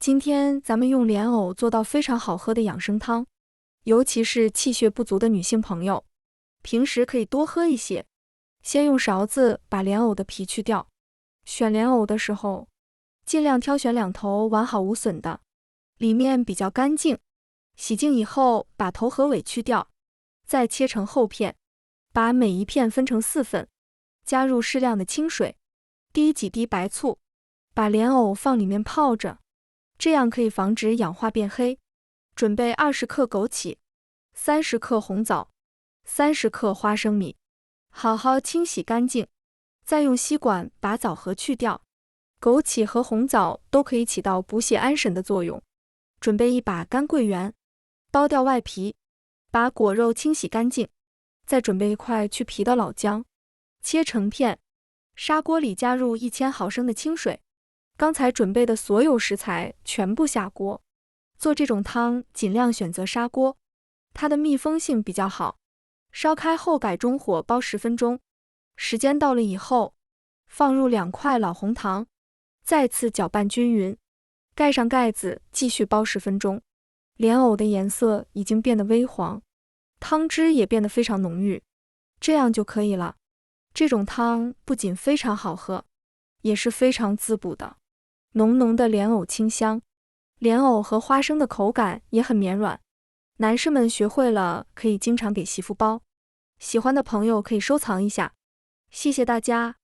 今天咱们用莲藕做道非常好喝的养生汤，尤其是气血不足的女性朋友，平时可以多喝一些。先用勺子把莲藕的皮去掉，选莲藕的时候，尽量挑选两头完好无损的，里面比较干净。洗净以后，把头和尾去掉，再切成厚片，把每一片分成4份，加入适量的清水，滴几滴白醋，把莲藕放里面泡着，这样可以防止氧化变黑。准备20克枸杞、30克红枣、30克花生米，好好清洗干净，再用吸管把枣核去掉。枸杞和红枣都可以起到补血安神的作用。准备一把干桂圆，剥掉外皮，把果肉清洗干净，再准备一块去皮的老姜，切成片。砂锅里加入1000毫升的清水，刚才准备的所有食材全部下锅。做这种汤尽量选择砂锅，它的密封性比较好。烧开后改中火煲10分钟，时间到了以后，放入2块老红糖，再次搅拌均匀，盖上盖子继续煲10分钟。莲藕的颜色已经变得微黄，汤汁也变得非常浓郁，这样就可以了。这种汤不仅非常好喝，也是非常滋补的。浓浓的莲藕清香，莲藕和花生的口感也很绵软，男士们学会了可以经常给媳妇煲，喜欢的朋友可以收藏一下。谢谢大家。